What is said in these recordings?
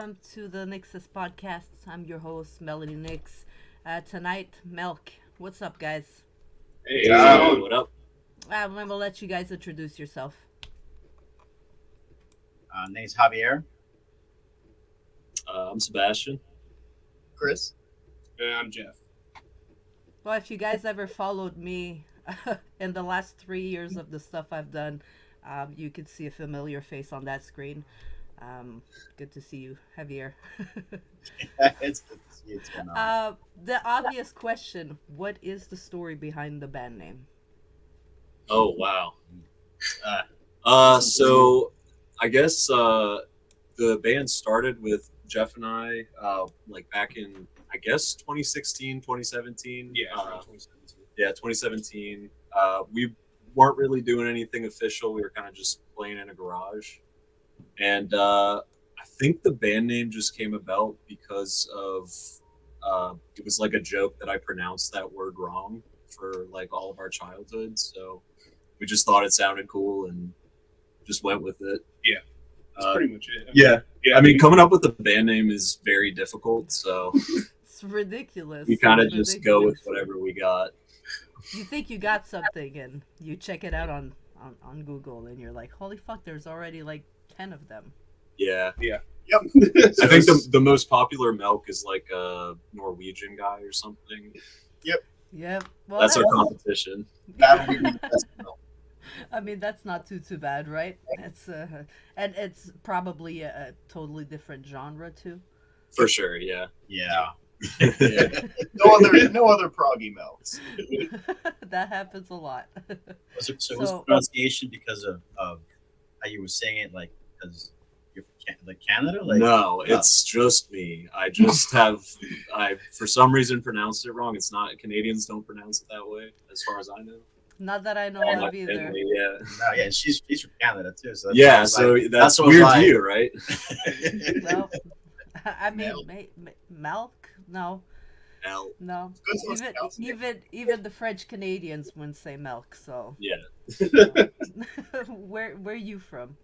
welcome to the NYXUS Podcast. I'm your host, Melany Nix. Tonight, Melk. What's up, guys? Hey, What up? I'm going to let you guys introduce yourself. name's Javier. I'm Sebastian. Chris. I'm Jeff. Well, if you guys ever followed me in the last 3 years of the stuff I've done, you could see a familiar face on that screen. Good to see you, Javier. It's good to see you too. The obvious question, what is the story behind the band name? Oh wow. So I guess the band started with Jeff and I like back in 2016, 2017. Yeah, Uh, 2017. yeah, 2017. We weren't really doing anything official. We were kind of just playing in a garage. And I think the band name just came about because of it was like a joke that I pronounced that word wrong for like all of our childhood. So we just thought it sounded cool and just went with it. That's pretty much it. Yeah. I mean, coming up with the band name is very difficult. So It's ridiculous. we kind of It's just go with ridiculous. whatever we got. You think you got something and you check it out on Google and you're like, holy fuck, there's already like 10 of them. Yeah. Yep. I think the most popular Melk is like a Norwegian guy or something. Yep. Well, That's our competition. That would be the best milk. I mean, that's not too bad, right? It's and it's probably a totally different genre too. For sure, yeah. Yeah. Yeah. No other proggy milks. That happens a lot. So it So- was pronunciation because of how you were saying it, like because you're from like Canada, like No, it's just me. I just I for some reason pronounced it wrong. It's not, Canadians don't pronounce it that way, as far as I know. Not that I know All my of either. family, yeah. no, yeah, she's from Canada too. So Yeah, that's so like, that's what weird I- to you, right? Well, I mean, Milk. Milk? No, L. no. Good source Even of calcium. even the French Canadians wouldn't say milk. So, Yeah. where are you from?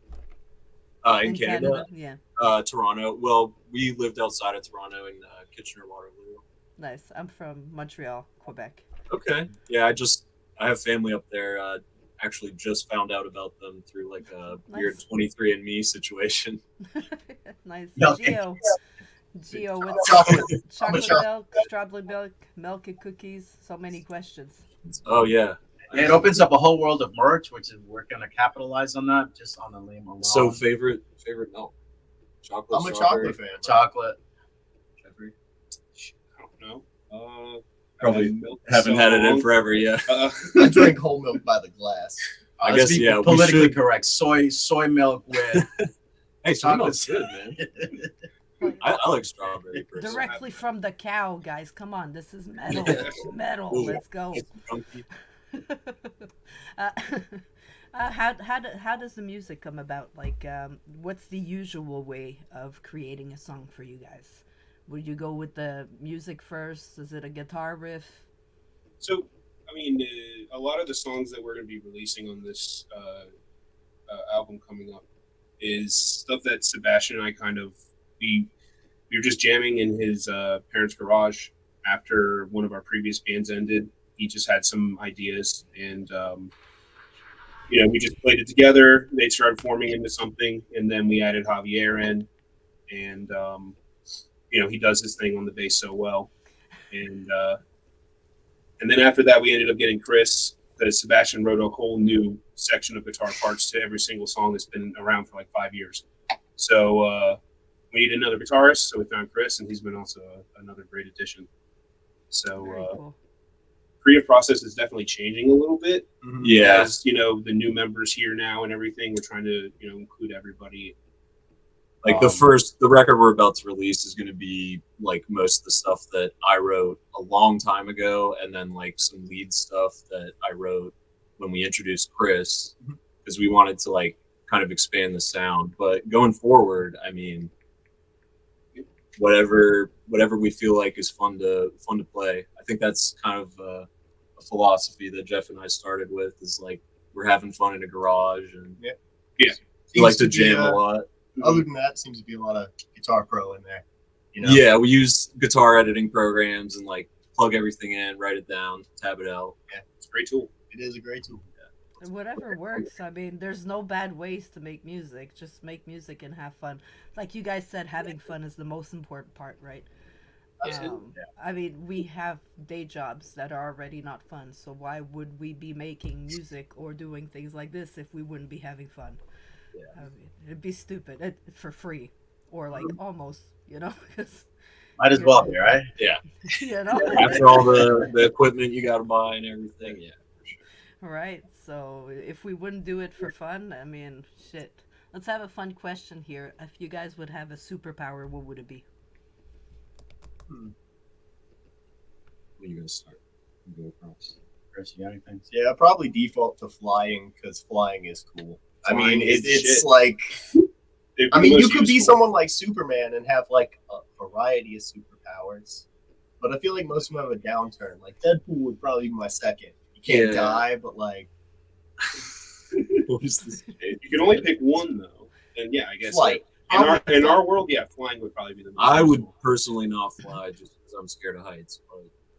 In Canada, Yeah, Toronto. Well, we lived outside of Toronto in Kitchener Waterloo. nice. I'm from Montreal, Quebec. Okay. Yeah, I have family up there. Actually, just found out about them through like a weird Nice. 23andMe situation. Nice. Milk. Geo, what's Chocolate. chocolate chocolate. milk, strawberry milk, milk and cookies? So many questions. Oh yeah. Yeah, it opens up a whole world of merch, which is we're gonna capitalize on that just on the name alone. So favorite milk? Chocolate. I'm a strawberry, chocolate fan. chocolate. Jeffrey? I don't know. Probably I've had milk haven't so had it in long. forever. Yeah. I drink whole milk by the glass. I Let's guess, be yeah, we politically should- correct. Soy milk with Hey, soy milk's chocolate. good, man. I like strawberry. personally. Directly from the cow, guys. Come on, this is metal. Metal. Ooh. Let's go. It's chunky. uh, how does the music come about? Like, what's the usual way of creating a song for you guys? Would you go with the music first? Is it a guitar riff? So, I mean, a lot of the songs that we're going to be releasing on this album coming up is stuff that Sebastian and I we were just jamming in his parents' garage after one of our previous bands ended. He just had some ideas, and we just played it together. They started forming into something, and then we added Javier in, and he does his thing on the bass so well, and then after that we ended up getting Chris, because Sebastian wrote a whole new section of guitar parts to every single song that's been around for like 5 years. So we needed another guitarist, so we found Chris, and he's been also another great addition. So Very cool. creative process is definitely changing a little bit. Yeah. As the new members here now and everything, we're trying to include everybody. Like the record we're about to release is going to be like most of the stuff that I wrote a long time ago, and then like some lead stuff that I wrote when we introduced Chris, because we wanted to like kind of expand the sound. But going forward, I mean, whatever we feel like is fun to play. I think that's kind of a philosophy that Jeff and I started with, is like we're having fun in a garage, and Yeah. we like to jam a lot. Other than that, seems to be a lot of Guitar Pro in there. You know? Yeah, we use guitar editing programs and like plug everything in, write it down, tab it out. Yeah, It's a great tool. it is a great tool. Whatever works. I mean, there's no bad ways to make music. Just make music and have fun. Like you guys said, having fun is the most important part, right? I mean, we have day jobs that are already not fun, so why would we be making music or doing things like this if we wouldn't be having fun? Yeah. I mean, it'd be stupid for free, or like almost, you know, 'cause, Might as well be, right? Yeah. you know, After all the equipment you got to buy and everything, yeah, for sure. right? So if we wouldn't do it for fun, I mean, shit. Let's have a fun question here. If you guys would have a superpower, what would it be? When are you gonna start? You go across. Chris, you got anything? Yeah, probably default to flying because flying is cool. I mean, Flying is it's shit. like, They're I mean, the you most could be useful. someone like Superman and have like a variety of superpowers, but I feel like most of them have a downturn. Like Deadpool would probably be my second. You can't Yeah. die, but like What is this? You can only pick one though, and yeah, I guess flight. in our world, yeah, flying would probably be the most. I would useful. personally not fly just because I'm scared of heights,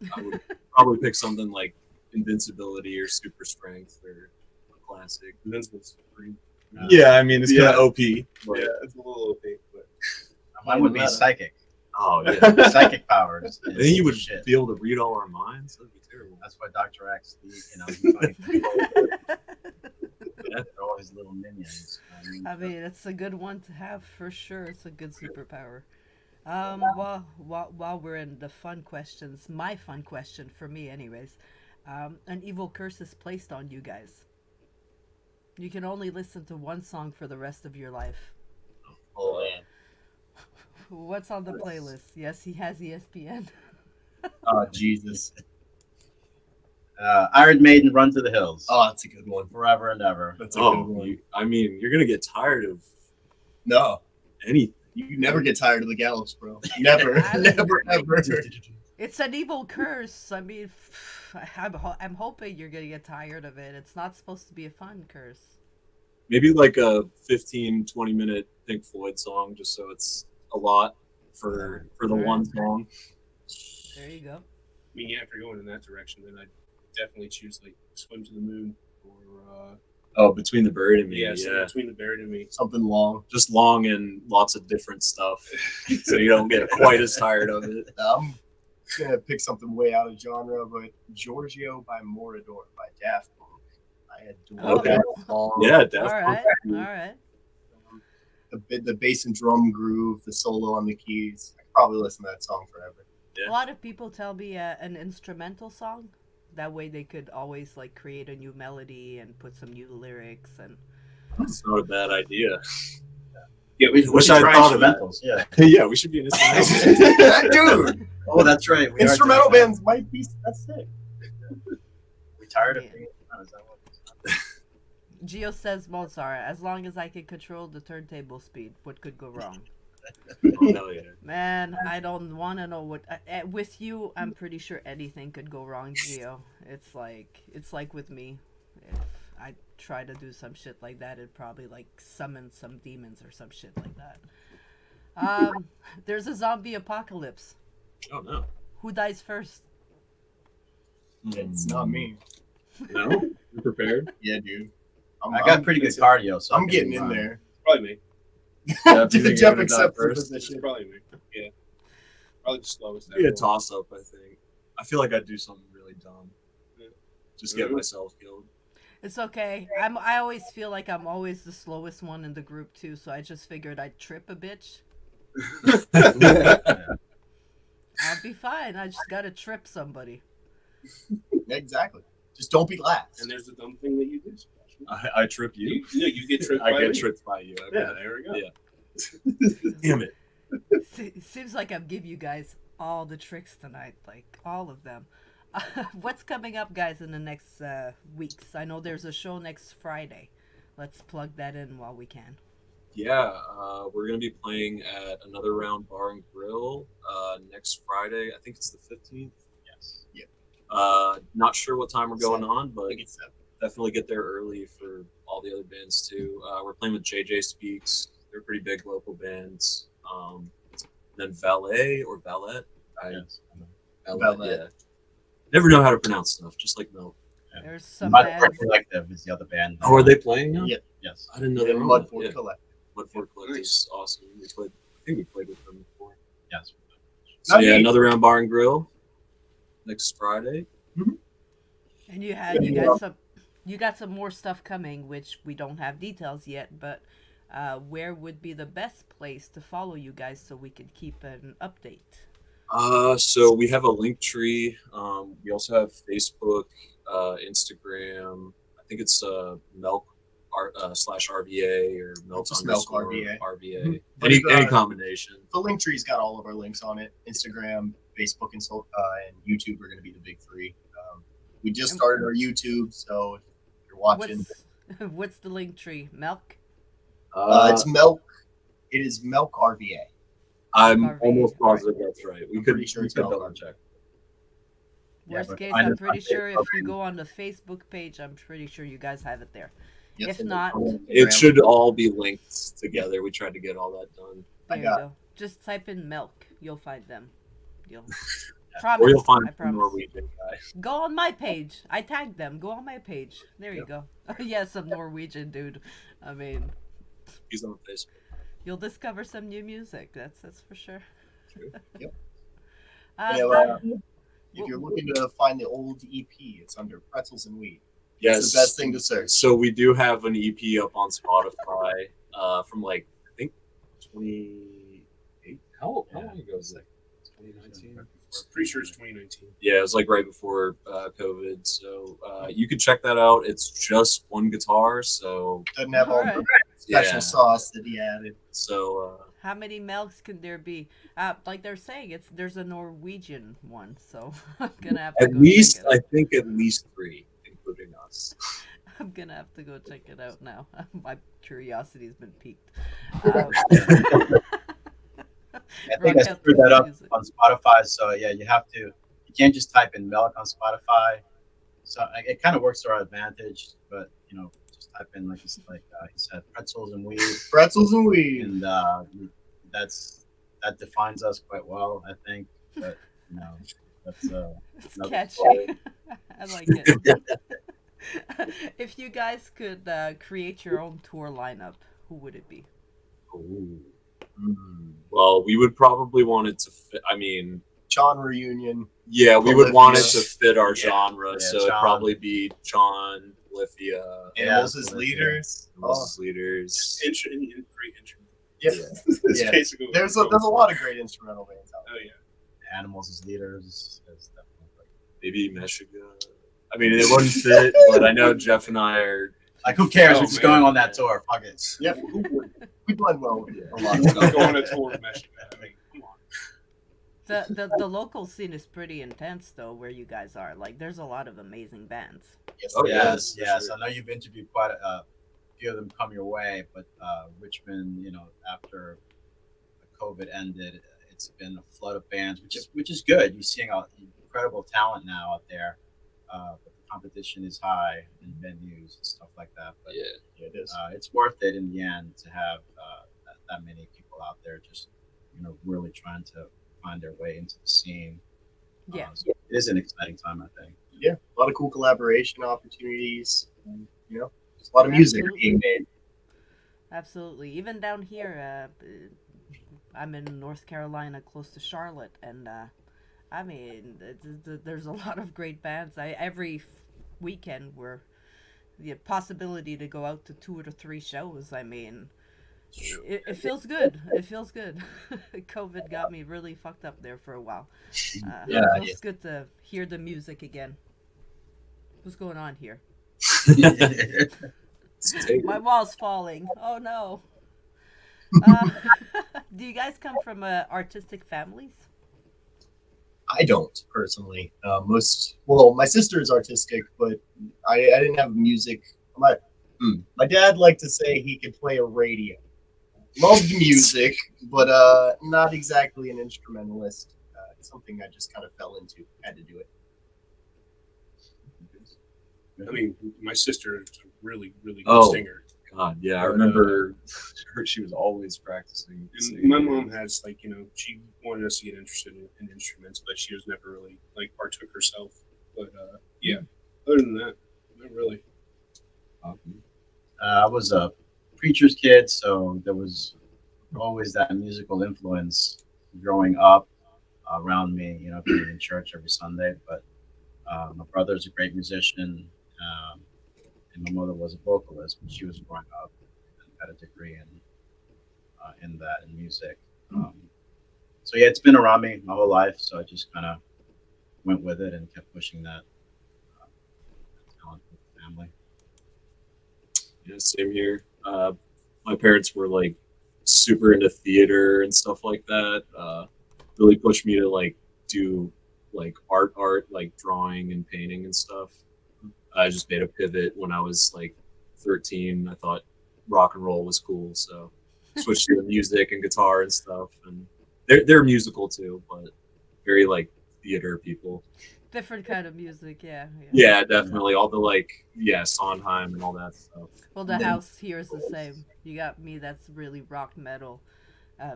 but I would probably pick something like invincibility or super strength or a classic. Invincible's pretty. Yeah, I mean it's Yeah. kind of OP. But, Yeah, it's a little OP, but Mine would be psychic. Oh yeah. Psychic powers. Then you would shit. be able to read all our minds. That'd be terrible. That's why Dr. X, he fucking they're all his little minions. I mean, it's a good one to have for sure. It's a good superpower. While we're in the fun questions, my fun question for me, anyways, an evil curse is placed on you guys. You can only listen to one song for the rest of your life. Oh man. What's on the playlist? Yes, he has ESPN. Oh Jesus. Iron Maiden, Run to the Hills. Oh, that's a good one. Forever and ever. That's a good Oh, one. I mean, you're gonna get tired of No, anything. you never get tired of the gallows, bro. Never, I mean- never, ever. It's an evil curse. I mean, I'm hoping you're gonna get tired of it. It's not supposed to be a fun curse. Maybe like a 15, 20-minute Pink Floyd song, just so it's a lot for the one song. There you go. I mean, yeah, if you're going in that direction, then I'd definitely choose like Swim to the Moon or Oh, Between the Buried and Me. yeah, Yeah, so Between the Buried and Me. Something long. just long and lots of different stuff, so you don't get quite as tired of it. I'm gonna pick something way out of genre, but Giorgio by Morador by Daft Punk. I adore Okay. that song. Yeah, All definitely. right, all right. The bass and drum groove, the solo on the keys. I could probably listen to that song forever. Yeah. A lot of people tell me an instrumental song. That way they could always like create a new melody and put some new lyrics and. It's not a bad idea. Yeah, We Wish should I'd try thought of that. instrumentals. Yeah. Yeah, we should be an instrumental. Dude, Oh, that's right. We are instrumental doing that. bands might be. That's it. We tired of Yeah. being. Is that what Gio says Mozart. As long as I can control the turntable speed, what could go wrong? Oh, hell yeah. Man, I don't want to know what. With you, I'm pretty sure anything could go wrong, Gio. It's like with me. If I try to do some shit like that, it'd probably like summon some demons or some shit like that. There's a zombie apocalypse. Oh no. Who dies first? It's not me. No, you prepared? Yeah, dude. I got pretty good cardio, so I'm I can getting be in fine. there. Probably me. Yeah, do you Did think Jeff you're gonna die accept the first? position? Probably me. Yeah. Probably the slowest. Be a ever. toss up, I think. I feel like I'd do something really dumb. Yeah. Just get Mhm. myself killed. It's okay. I always feel like I'm always the slowest one in the group too, so I just figured I'd trip a bitch. I'll be fine. I just gotta trip somebody. Exactly. Just don't be last. And there's the dumb thing that you do, Sebastian. I trip you. You get tripped I by get me. tripped by you. Okay. Yeah, there we go. Yeah. Damn it. Seems like I'm giving you guys all the tricks tonight, like all of them. What's coming up, guys, in the next weeks? I know there's a show next Friday. Let's plug that in while we can. Yeah, we're gonna be playing at Another Round Bar and Grill next Friday. I think it's the 15th. Yes. Not sure what time we're going on, I but think it's 7. definitely get there early for all the other bands too. We're playing with JJ Speaks They're pretty big local bands. Then Valet or Valet. Yes. Valet. Yeah. Never know how to pronounce stuff, just like Melk. There's some Mud bands. Collective is the other band. Oh, are they playing now? Yeah. Yes. I didn't know they And were. Mudford Yeah. Collective. Mudford Collective is awesome. I think we played with them before. Yes. So yeah, another round bar and grill next Friday. And you got some more stuff coming, which we don't have details yet. But where would be the best place to follow you guys so we could keep an update? So we have a link tree. We also have Facebook, Instagram. I think it's Melk / RVA or Melk Just Melk _ RVA. RVA. But Any combination. The link tree's got all of our links on it. Instagram, Facebook, and YouTube are going to be the big three. We just started our YouTube, so if you're watching, What's the link tree? Melk? it's Melk. It is Melk RVA. I'm RVA. almost positive that's right. We I'm could pretty sure it's could Melk double RVA. check. Worst but case, find I'm us on pretty sure if Facebook you and- go on the Facebook page, I'm pretty sure you guys have it there. Yes, If and not, It should all be linked together. We tried to get all that done. there you got go. Just type in Melk. You'll find them. You'll Or promise. you'll find I some promise. Norwegian guy. Go on my page. I tagged them. Go on my page. There you go. Yeah, some Norwegian dude. I mean, He's on Facebook. you'll discover some new music. That's for sure. True. Yep. Uh, Yeah, if you're looking to find the old EP, it's under Pretzels and Weed. Yes. It's the best thing to search. So we do have an EP up on Spotify from like I think 28. How long ago was that? 2019. Pretty sure it's 2019. Yeah, it was like right before COVID. So you can check that out. It's just one guitar. So Doesn't have all Alright. the special yeah. sauce that he added. So how many Melks can there be? Like they're saying, there's a Norwegian one, so I'm gonna have to at go least check it out. I think at least 3, including us. I'm gonna have to go check it out now. My curiosity's been piqued. I think I screwed that up on Spotify. So yeah, you can't just type in Melk on Spotify. So it kind of works to our advantage, but just type in like he said, Pretzels and Weed, Pretzels and Weed. and that defines us quite well, I think. But that's It's another catchy. story. I like it. If you guys could create your own tour lineup, who would it be? Ooh. Well, we would probably want it to fit. I mean, John Reunion. yeah, we would want it Polyphia. to fit our Yeah. genre. Yeah, So it'd John. probably be John, Polyphia, Animals as Polyphia. leaders. Moses Leaders. Great instrument. Yeah. That's Yeah. basically what There's it a is. lot of great instrumental bands out there. Oh yeah. Animals as leaders is definitely Maybe Michigan. I mean, it wouldn't fit, but I know Jeff and I are. like who cares? Oh, We're just man. going on that tour. Fuck it. Yeah, we blend well with a lot of Go stuff. on a tour of Michigan. I mean, come on. The local scene is pretty intense though, where you guys are. Like, there's a lot of amazing bands. Yes, Oh, yeah. Yes, yes. I know you've interviewed quite a few of them come your way, but Richmond, after COVID ended, it's been a flood of bands, which is good. You're seeing incredible talent now out there, but the competition is high in venues and stuff like that. But Yeah. Yeah, it is. it's worth it in the end to have that many people out there just really trying to find their way into the scene. Yeah. So it is an exciting time, I think. Yeah, a lot of cool collaboration opportunities. And, there's a lot of music Absolutely. being made. Absolutely. Even down here, I'm in North Carolina, close to Charlotte, and I mean, there's a lot of great bands. Every weekend, the possibility to go out to 2 or 3 shows. I mean, it feels good. It feels good. COVID got me really fucked up there for a while. Yeah, It feels good to hear the music again. What's going on here? My wall's falling. Oh no. Do you guys come from artistic families? I don't personally. My sister is artistic, but I didn't have music. My dad liked to say he could play a radio. Loved music, but not exactly an instrumentalist. It's something I just kind of fell into. Had to do it. I mean, my sister is a really, really good Oh. singer. God, yeah, I But, remember she was always practicing. And singing. my mom has she wanted us to get interested in instruments, but she was never really partook herself. But yeah, other than that, not really. I was a preacher's kid, so there was always that musical influence growing up around me. Being in church every Sunday. But my brother's a great musician, and my mother was a vocalist when she was growing up and got a degree in that in music. So yeah, it's been around me my whole life. So I just kind of went with it and kept pushing that talent with the family. Yeah, same here. My parents were like super into theater and stuff like that. Really pushed me to like do like art, like drawing and painting and stuff. I just made a pivot when I was like 13. I thought rock and roll was cool, so switched to music and guitar and stuff. And they're musical too, but very like theater people. Different kind of music, yeah. Yeah, definitely. All the like, Sondheim and all that stuff. Well, the house here is the same. You got me, that's really rock metal.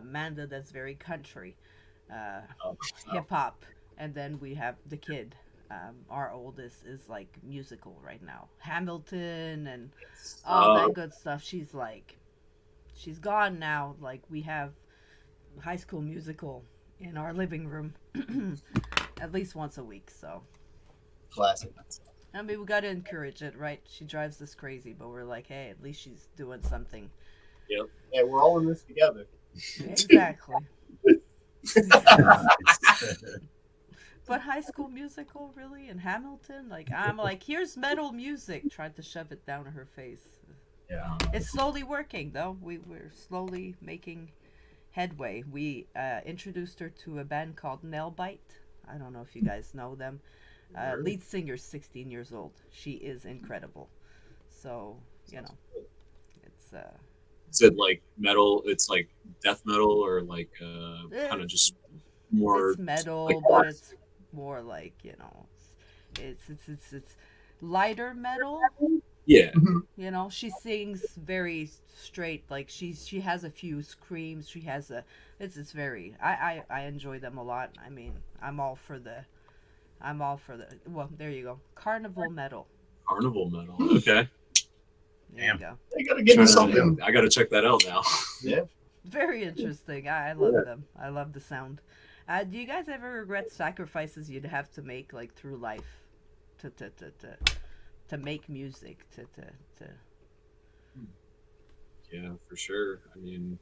Manda, that's very country, hip hop, and then we have the kid. Our oldest is like musical right now, Hamilton and all that good stuff. She's gone now. Like we have High School Musical in our living room at least once a week. So Classic. I mean, we got to encourage it, right? She drives us crazy, but we're like, hey, at least she's doing something. Yep. Yeah, we're all in this together. Exactly. But High School Musical, really? And Hamilton? Like, I'm like, here's metal music. Tried to shove it down her face. Yeah. It's slowly working, though. We're slowly making headway. We introduced her to a band called Nailbite. I don't know if you guys know them. Lead singer's 16 years old. She is incredible. So, it's... Is it like metal? It's like death metal or like kind of just more... It's metal, like but art? it's more like, it's lighter metal. Yeah. She sings very straight. Like she has a few screams. She has it's very. I enjoy them a lot. I mean, I'm all for the. Well, there you go. Carnival metal. Carnival metal. Okay. There you go. You gotta give me something. I gotta check that out now. Yeah. Very interesting. I love them. I love the sound. Do you guys ever regret sacrifices you'd have to make like through life, to make music to Yeah, for sure. I mean,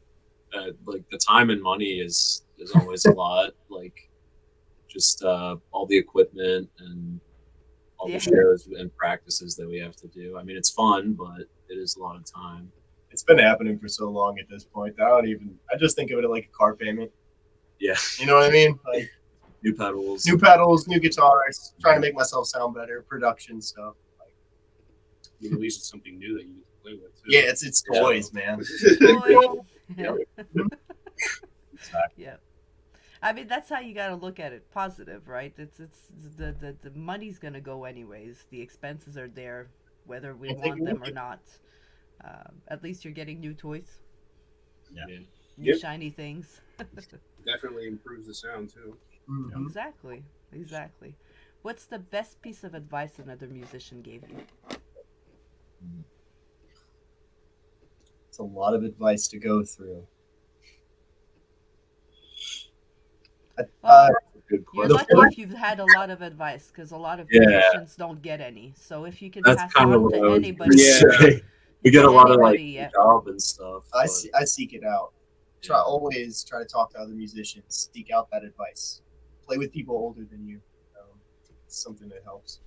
like the time and money is always a lot. Like just all the equipment and all the shows and practices that we have to do. I mean, it's fun, but it is a lot of time. It's been happening for so long at this point. I just think of it like a car payment. Yeah. You know what I mean? Like New pedals, new guitars, trying to make myself sound better, production stuff. At least it's something new that you get to play with. Too. Yeah, it's toys, man. Yeah. I mean, that's how you got to look at it. Positive, right? It's the money's gonna go anyways. The expenses are there, whether we want them or not. At least you're getting new toys. Yeah. New shiny things. Definitely improves the sound too. Mm-hmm. Exactly. What's the best piece of advice another musician gave you? It's a lot of advice to go through. You're lucky if you've had a lot of advice, because a lot of musicians don't get any. So if you can pass on to anybody, we get a lot of like job and stuff. I seek it out. Always try to talk to other musicians. Seek out that advice. Play with people older than you. It's something that helps.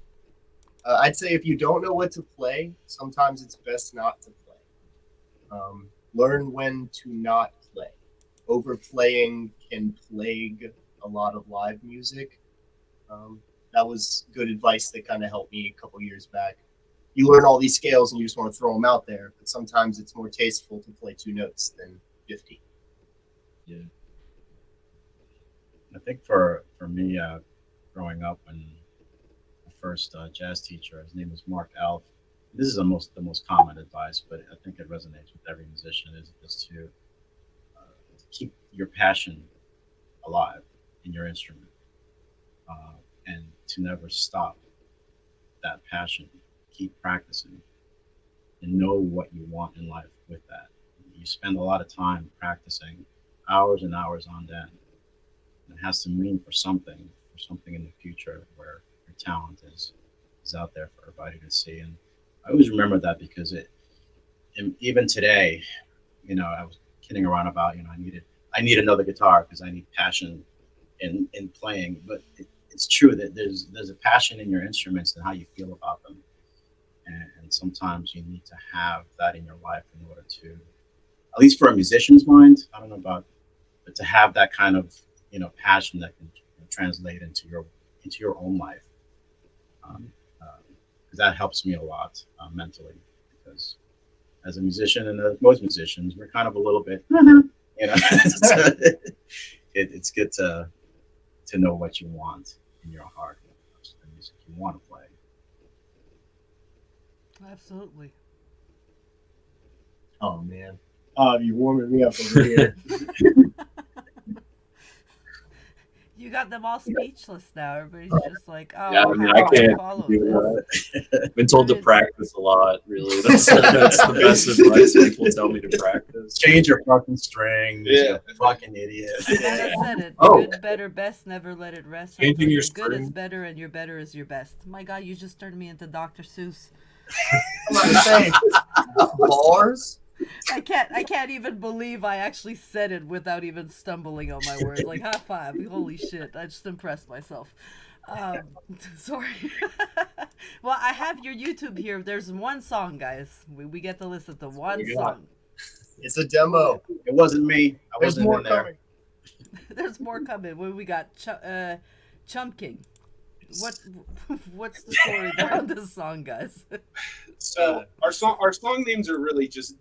I'd say if you don't know what to play, sometimes it's best not to play. Learn when to not play. Overplaying can plague a lot of live music. That was good advice that kind of helped me a couple years back. You learn all these scales and you just want to throw them out there, but sometimes it's more tasteful to play 2 notes than 50. Yeah. I think for me, growing up, when my first jazz teacher, his name was Mark Alf, this is the most common advice, but I think it resonates with every musician is to keep your passion alive in your instrument, and to never stop that passion. Keep practicing and know what you want in life with that. You spend a lot of time practicing, hours and hours on end. It has to mean for something in the future where your talent is out there for everybody to see. And I always remember that because and even today, I was kidding around about, I need another guitar because I need passion in playing. But it's true that there's a passion in your instruments and how you feel about them. And sometimes you need to have that in your life in order to, at least for a musician's mind, I don't know about, but to have that kind of, passion that can translate into your own life. Because that helps me a lot mentally, because as a musician and as most musicians, we're kind of a little bit, it's good to know what you want in your heart, the music you want to play. Absolutely. Oh man, you're warming me up over here. You got them all speechless now. Everybody's just like, oh, Yeah, I mean, how I do can't follow do this? that. I've been told to practice a lot, really. That's the best advice people tell me to practice. Change your fucking strings, Yeah. you fucking idiot. I said it. Oh. Good, better, best, never let it rest. Changing your good is string. better and your better is your best. My God, you just turned me into Dr. Seuss. I'm not saying bars. I can't even believe I actually said it without even stumbling on my words. Like, high five. Holy shit. I just impressed myself. Sorry. Well, I have your YouTube here. There's one song, guys. We get to listen to one song. It's a demo. It wasn't me. I There's wasn't more in there. coming. There's more coming. What we got? Chump King. What's the story behind this song, guys? So our song names are really just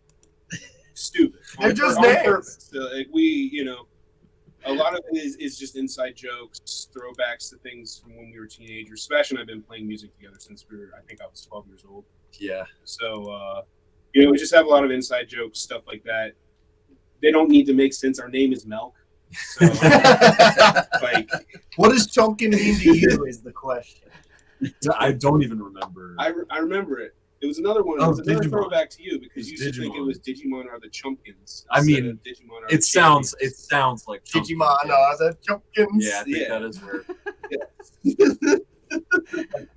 stupid. They're just On names. purpose. So, like, a lot of it is just inside jokes, throwbacks to things from when we were teenagers. Sebastian and I have been playing music together since I think I was 12 years old. Yeah. So, we just have a lot of inside jokes, stuff like that. They don't need to make sense. Our name is Melk. So, like, What does Chunkin mean to you is the question. I don't even remember. I remember it. It was another one. It was another Digimon. throwback to you because you It's used to think it Digimon. was Digimon are the Chumpkins. I mean, instead of Digimon are It the sounds champions. like Digimon are the Chunkins. Yeah, I think Yeah. that is where.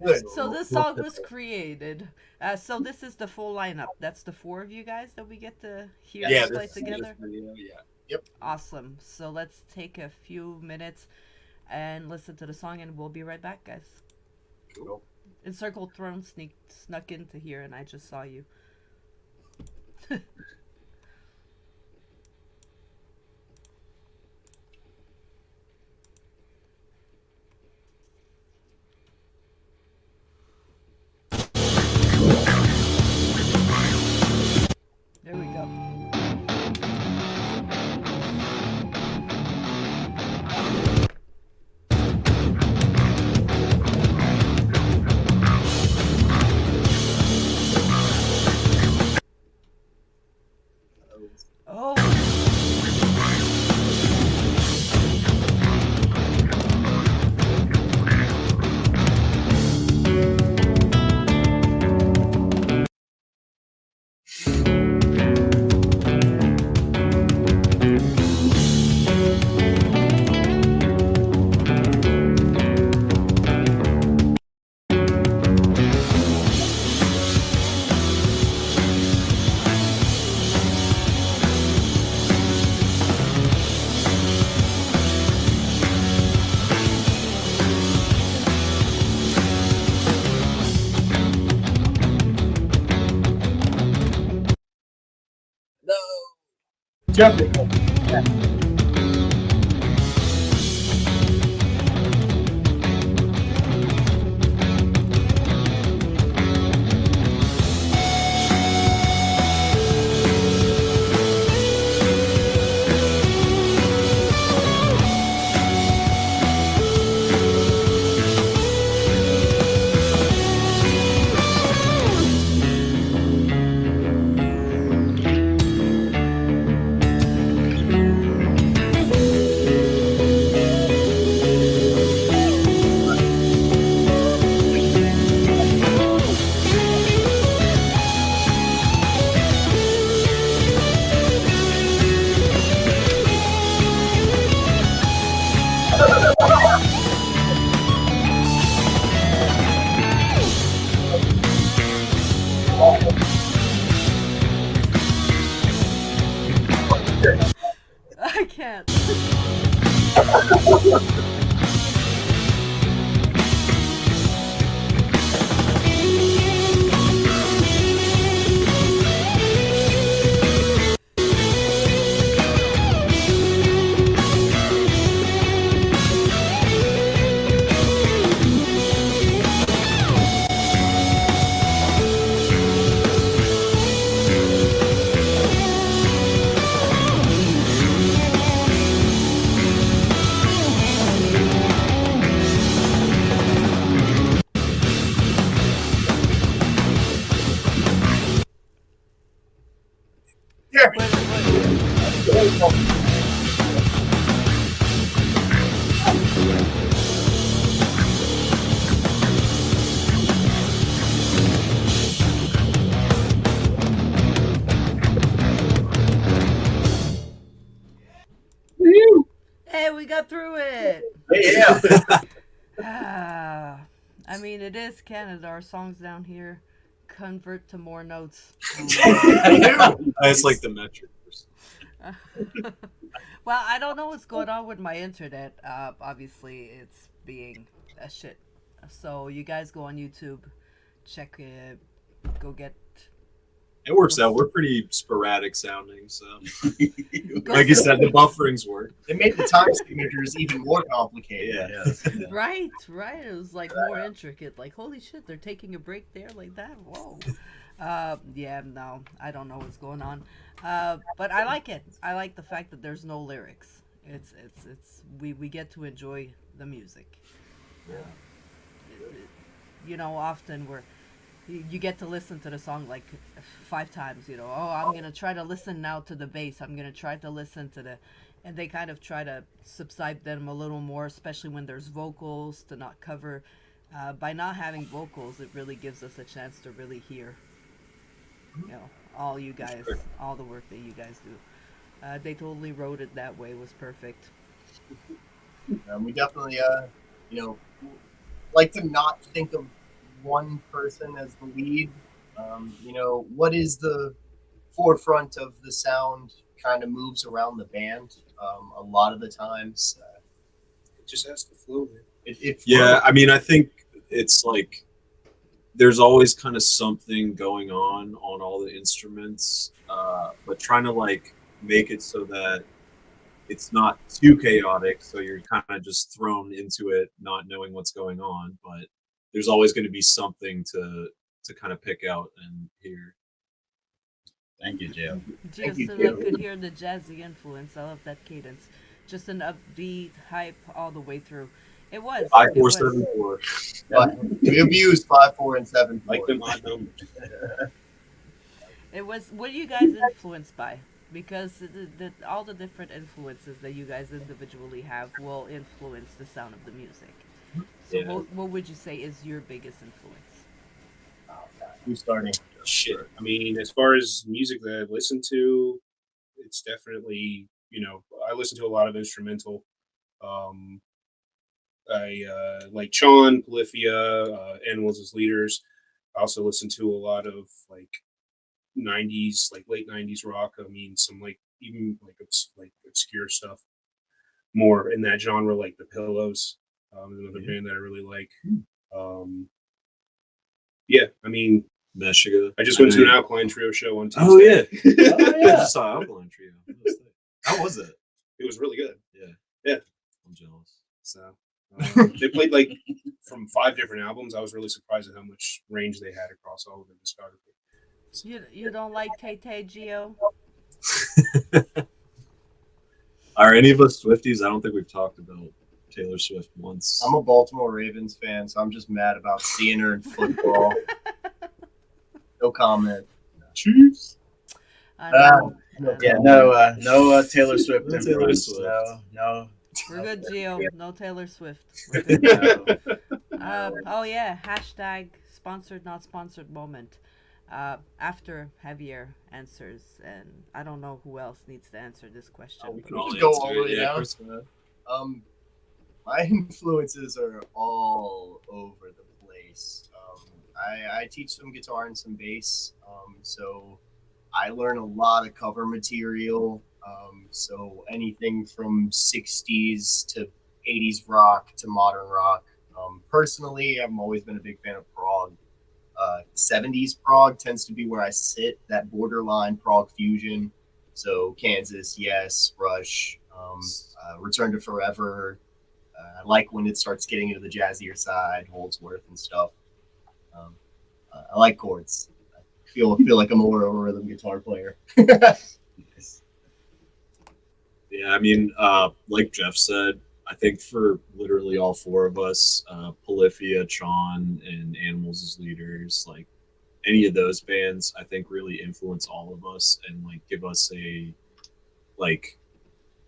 Good. So this song was created. So this is the full lineup. That's the four of you guys that we get to hear Yeah, play this together. Yeah. Awesome. So let's take a few minutes and listen to the song, and we'll be right back, guys. Cool. Encircled Throne snuck into here, and I just saw you. There we go. Oh. Jumping. Hey, we got through it. Yeah. I mean, it is Canada. Our songs down here convert to more notes. It's like the metric. Well, I don't know what's going on with my internet. Obviously, it's being a shit. So you guys go on YouTube, check it, go get. It works out. We're pretty sporadic sounding, so like you said, the bufferings work. They made the time signatures even more complicated. Yeah. Right. It was like more intricate. Like, holy shit, they're taking a break there like that. Whoa. Yeah, no, I don't know what's going on. But I like it. I like the fact that there's no lyrics. It's we get to enjoy the music. You know, often you get to listen to the song like 5 times, you know. Oh, I'm going to try to listen now to the bass. I'm going to try to listen to the... And they kind of try to subside them a little more, especially when there's vocals, to not cover. By not having vocals, it really gives us a chance to really hear, you know, all you guys, all the work that you guys do. They totally wrote it that way. It was perfect. We definitely, you know, like to not think of one person as the lead. You know, what is the forefront of the sound kind of moves around the band a lot of the times. It just has to flow, man. Yeah, I mean, I think it's like there's always kind of something going on all the instruments, but trying to like make it so that it's not too chaotic, so you're kind of just thrown into it not knowing what's going on, but there's always going to be something to kind of pick out and hear. Thank you, Gio. Just so you could hear the jazzy influence. I love that cadence. Just an upbeat hype all the way through. It was 5 4 7 4. We abused 5 4 and 7 4. Like them odd numbers. It was. What are you guys influenced by? Because all the different influences that you guys individually have will influence the sound of the music. So Yeah. what would you say is your biggest influence? Who's starting? Shit. I mean, as far as music that I've listened to, it's definitely, you know, I listen to a lot of instrumental. I like Sean, Polyphia, Animals as Leaders. I also listen to a lot of like 90s, like late 90s rock. I mean, some like even like obscure stuff, more in that genre, like The Pillows. Another band that I really like. Yeah, I mean, Meshuggah. I just went to an Alkaline Trio show on Tuesday. Oh yeah. I just saw Alkaline Trio. How was it? It was really good. Yeah. I'm jealous. So they played like from 5 different albums. I was really surprised at how much range they had across all of their discography. So, You don't like Tay Tay, Gio? Are any of us Swifties? I don't think we've talked about Taylor Swift once. I'm a Baltimore Ravens fan, so I'm just mad about seeing her in football. No comment. Chiefs. Yeah, no Taylor Swift. No influence. Taylor Swift. No. We're good, Gio. No Taylor Swift. We're good. Oh yeah, hashtag sponsored, not sponsored moment. After Javier answers, and I don't know who else needs to answer this question. We but- can just go all the way down. Chris, go ahead. My influences are all over the place. I teach some guitar and some bass, so I learn a lot of cover material. So anything from 60s to 80s rock to modern rock. Personally, I've always been a big fan of prog. 70s prog tends to be where I sit, that borderline prog fusion. So Kansas, yes, Rush, Return to Forever. I like when it starts getting into the jazzier side, Holdsworth and stuff. I like chords. I feel like I'm more of a rhythm guitar player. Yeah, I mean, like Jeff said, I think for literally all 4 of us, Polyphia, Sean, and Animals as Leaders, like any of those bands, I think, really influence all of us and like give us a like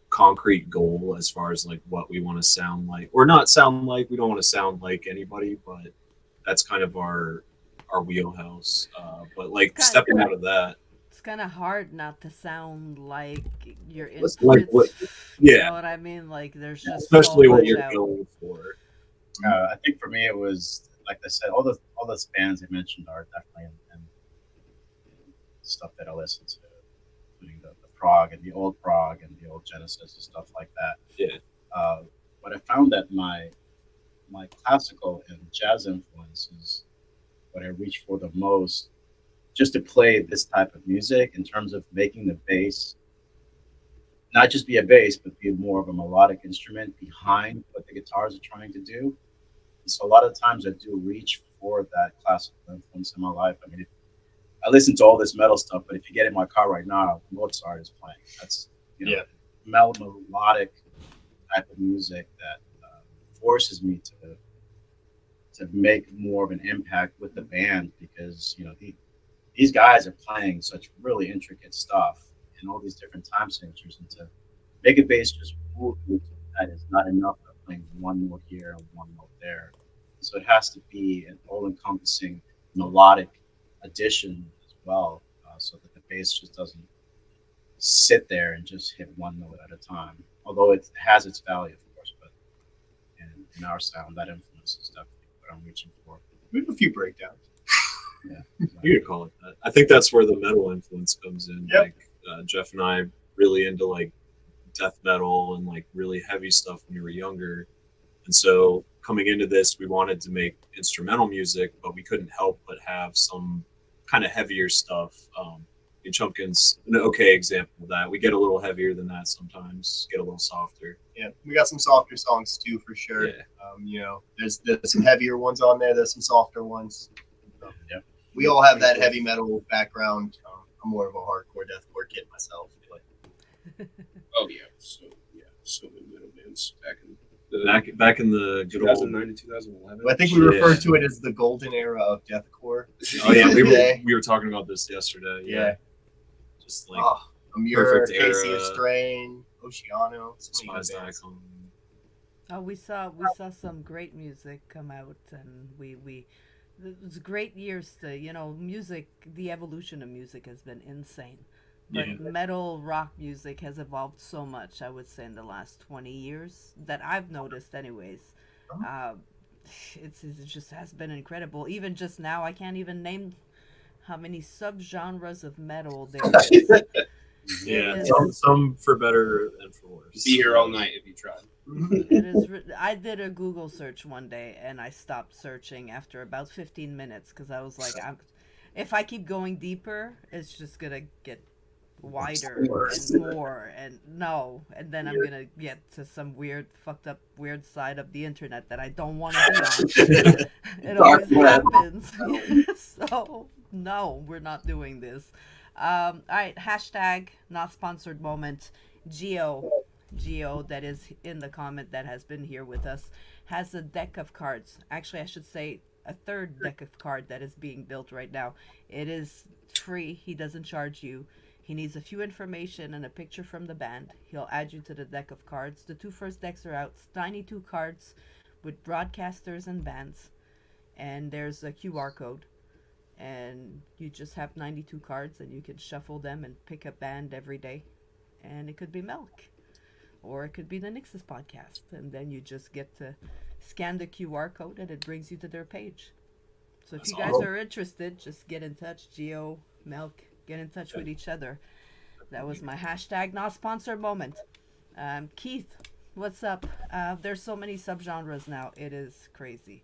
concrete goal as far as like what we want to sound like, or not sound like. We don't want to sound like anybody, but that's kind of our wheelhouse. But like It's stepping out of that, it's kind of hard not to sound like your it's like what, influence. You yeah, know what I mean? Like there's just so especially what much you're out. going for. I think for me it was like I said, all those bands I mentioned are definitely in stuff that I listen to, including the prog and the old prog and the old Genesis and stuff like that. Yeah. But I found that my classical and jazz influence is what I reach for the most, just to play this type of music in terms of making the bass not just be a bass, but be more of a melodic instrument behind what the guitars are trying to do. And so a lot of times I do reach for that classical influence in my life. I mean, I listen to all this metal stuff, but if you get in my car right now, Mozart is playing. That's melodic type of music that forces me to make more of an impact with the band, because these guys are playing such really intricate stuff in all these different time signatures, and to make a bass just move to that is not enough of playing one note here and one note there. So it has to be an all-encompassing melodic addition as well, so that the bass just doesn't sit there and just hit one note at a time. Although it has its value, of course, but in our sound, that influence is definitely what I'm reaching for. We have a few breakdowns. Yeah, You could call it that. I think that's where the metal influence comes in. Yep. Like Jeff and I really into like death metal and like really heavy stuff when we were younger, and so coming into this, we wanted to make instrumental music, but we couldn't help but have some kind of heavier stuff. Chunkin's an okay example of that. We get a little heavier than that sometimes, get a little softer. Yeah, we got some softer songs too, for sure. Yeah. There's some heavier ones on there. There's some softer ones. Yeah. We all have that heavy metal background. I'm more of a hardcore deathcore kid myself. But Oh yeah, so many metal bands Back in the good old 2009 to 2011. I think we refer to it as the golden era of deathcore. Oh yeah, Today. we were talking about this yesterday. Yeah. Just like Amur, perfect Casey era. Strain, Oceano, so many good Despised bands. Icon. Oh, we saw some great music come out, and we it was great years to music. The evolution of music has been insane, but Yeah. metal rock music has evolved so much. I would say in the last 20 years that I've noticed, anyways. It just has been incredible. Even just now, I can't even name how many subgenres of metal there is. Yeah, It is- some for better and for worse. Be here all night if you tried. It is. I did a Google search one day, and I stopped searching after about 15 minutes because I was like, if I keep going deeper, it's just gonna get wider and more, and then I'm gonna get to some weird, fucked up, weird side of the internet that I don't want to be on. It always happens. So no, we're not doing this. All right, hashtag not sponsored moment. Geo, that is in the comment that has been here with us, has a deck of cards. Actually, I should say a third deck of card that is being built right now. It is free. He doesn't charge you. He needs a few information and a picture from the band. He'll add you to the deck of cards. The two first decks are out. It's 92 cards with broadcasters and bands. And there's a QR code. And you just have 92 cards, and you can shuffle them and pick a band every day. And it could be Melk. Or it could be the NYXUS Podcast. And then you just get to scan the QR code, and it brings you to their page. So if you guys are interested, just get in touch. Geo, Melk, get in touch with each other. That was my hashtag not sponsored moment. Keith, what's up? There's so many subgenres now. It is crazy.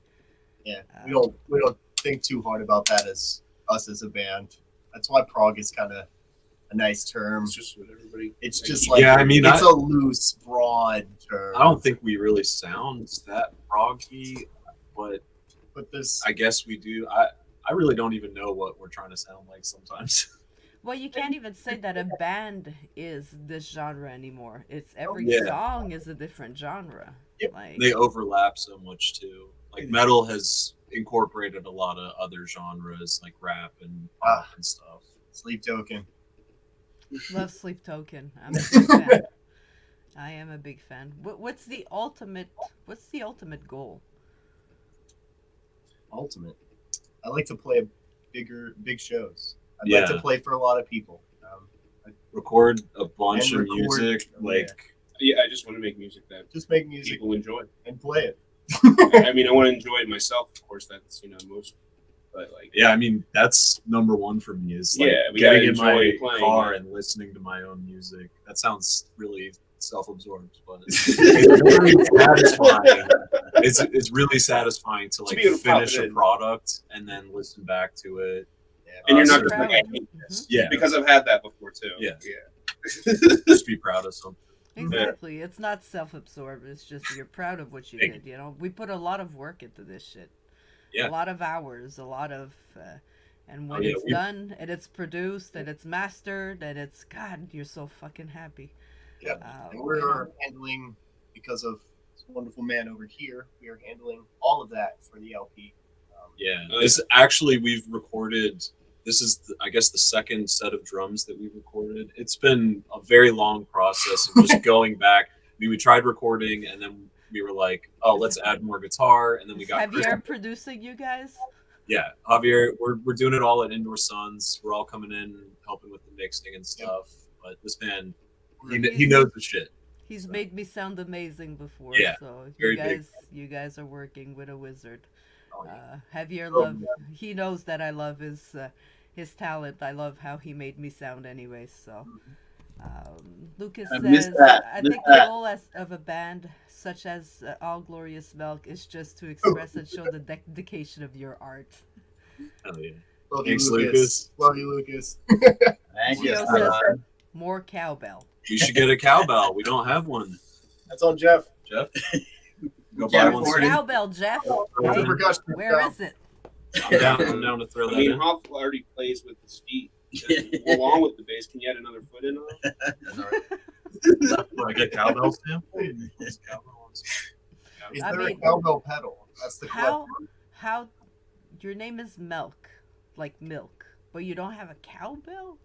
Yeah, we don't think too hard about that as us as a band. That's why prog is kind of a nice term. It's just what everybody. It's just like Yeah, I mean, it's a loose, broad term. I don't think we really sound that proggy, but this. I guess we do. I really don't even know what we're trying to sound like sometimes. Well, you can't even say that a band is this genre anymore. It's every Yeah. song is a different genre. Yep. Like They overlap so much too. Like metal has incorporated a lot of other genres like rap and Ah. pop and stuff. Sleep Token. Love Sleep Token. I'm a big fan. I am a big fan. What's the ultimate? What's the ultimate goal? Ultimate. I like to play big shows. I'd Yeah. like to play for a lot of people. Record a bunch And of record- music, oh, like Yeah, I just want to make music that Just make music people enjoy. and play it. I mean, I want to enjoy it myself. Of course, that's most. But like, yeah, I mean that's number one for me is like Yeah, we getting gotta in my enjoy playing, car yeah. and listening to my own music. That sounds really self-absorbed, but it's really satisfying. It's really satisfying to like be able to pop finish it a in. product and then listen back to it. and you're not so just like, I proud. hate this Yeah, because I've had that before too. Yeah. yeah. just be proud of something. Exactly. It's not self-absorbed. It's just you're proud of what you Thank did. We put a lot of work into this shit. Yeah. A lot of hours. A lot of, and when yeah, it's done and it's produced and it's mastered and it's God, you're so fucking happy. Yeah. And we're handling, because of this wonderful man over here, we are handling all of that for the LP. Yeah, Oh, this actually we've recorded. This is, I guess, the second set of drums that we've recorded. It's been a very long process of just going back. I mean, we tried recording, and then we were like, "Oh, let's add more guitar," and then we got Javier producing you guys. yeah, Javier. We're doing it all at Indoor Suns. We're all coming in, helping with the mixing and stuff. But this man, he knows the shit. He's made me sound amazing before. Yeah, So very big. you guys are working with a wizard. Oh, yeah. Javier Oh, love. He knows that I love his talent. I love how he made me sound, anyways. So, Lucas I miss says, that, I miss think that. the goal of a band such as All Glorious Melk is just to express and show the dedication of your art. Hell yeah. Love you, Thanks, Lucas. Lucas. Love you, Lucas. Thank you. Gio says, more cowbell. We should get a cowbell. We don't have one. That's on Jeff. Jeff, go Yeah, buy we one. ordered. soon. Cowbell, Jeff. That's Hey, a percussion. where is it? I'm down to throw I that mean, in. Hoff already plays with his feet. Along with the bass, can you add another foot in on it? Want to get cowbells too? Is I there a mean, cowbell pedal? That's the How question. how your name is Melk, like milk, but you don't have a cowbell?